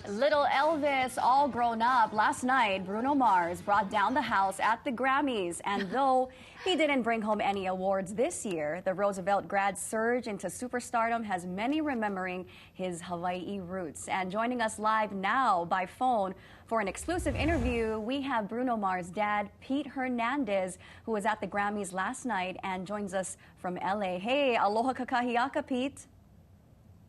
Little Elvis, all grown up. Last night, Bruno Mars brought down the house at the Grammys. And though he didn't bring home any awards this year, the Roosevelt grad's surge into superstardom has many remembering his Hawaii roots. And joining us live now by phone for an exclusive interview, we have Bruno Mars' dad, Pete Hernandez, who was at the Grammys last night and joins us from LA. Hey, aloha kakahiaka, Pete.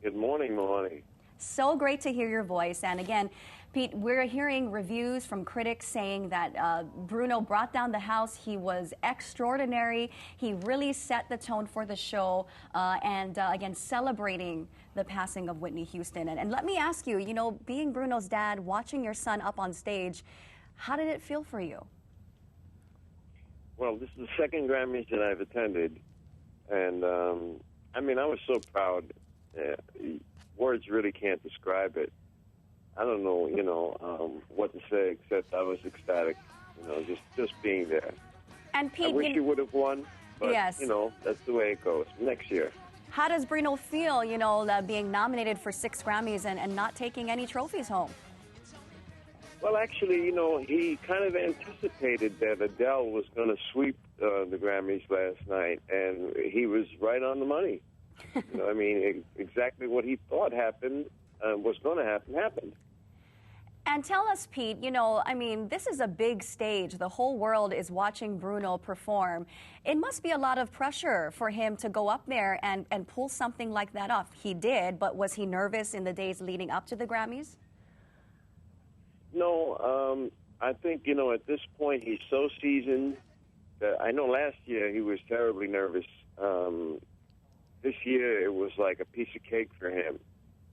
Good morning, Milani. So great to hear your voice. And again, Pete, we're hearing reviews from critics saying that Bruno brought down the house. He was extraordinary. He really set the tone for the show. Again, celebrating the passing of Whitney Houston. And let me ask you, being Bruno's dad, watching your son up on stage, how did it feel for you? Well, this is the second Grammys that I've attended. And, I was so proud. Words really can't describe it. I don't know, what to say except I was ecstatic, just being there. And Pete, I wish you would have won, but, yes. That's the way it goes. Next year. How does Bruno feel, being nominated for 6 Grammys and not taking any trophies home? Well, actually, he kind of anticipated that Adele was going to sweep the Grammys last night, and he was right on the money. Exactly what he thought happened, was going to happen, happened. And tell us, Pete, this is a big stage. The whole world is watching Bruno perform. It must be a lot of pressure for him to go up there and pull something like that off. He did, but was he nervous in the days leading up to the Grammys? No, I think, at this point he's so seasoned that I know last year he was terribly nervous. This year, it was like a piece of cake for him.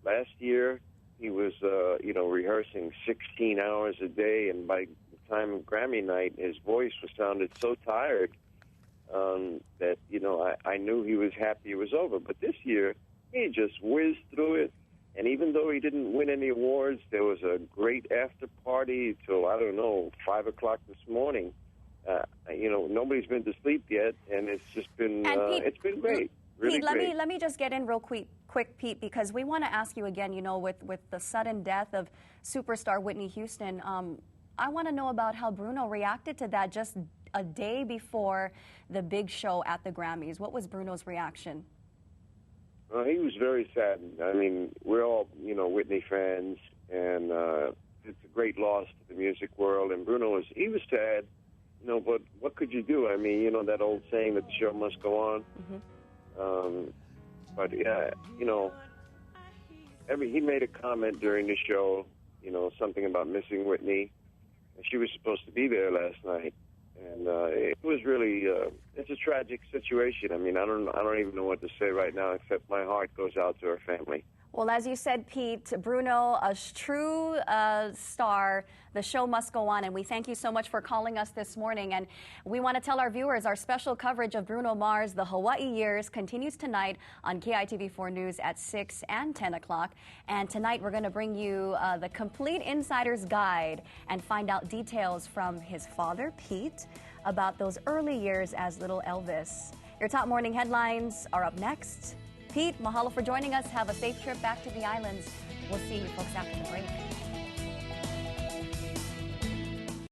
Last year, he was, rehearsing 16 hours a day, and by the time of Grammy night, his voice sounded so tired that, I knew he was happy it was over. But this year, he just whizzed through it, and even though he didn't win any awards, there was a great after party till, 5 o'clock this morning. Nobody's been to sleep yet, and it's just been, it's been great. Really Pete, let me just get in real quick, Pete, because we want to ask you again, with the sudden death of superstar Whitney Houston, I want to know about how Bruno reacted to that just a day before the big show at the Grammys. What was Bruno's reaction? He was very saddened. We're all, Whitney fans, and it's a great loss to the music world, and Bruno was sad, but what could you do? That old saying that the show must go on. Mm-hmm. But yeah, he made a comment during the show, something about missing Whitney, and she was supposed to be there last night, and it was really, it's a tragic situation. I don't even know what to say right now, except my heart goes out to her family. Well, as you said, Pete, Bruno, a true star. The show must go on, and we thank you so much for calling us this morning. And we want to tell our viewers our special coverage of Bruno Mars, the Hawaii Years, continues tonight on KITV4 News at 6 and 10 o'clock. And tonight we're going to bring you the complete insider's guide and find out details from his father, Pete, about those early years as little Elvis. Your top morning headlines are up next. Pete, mahalo for joining us. Have a safe trip back to the islands. We'll see you folks after the break.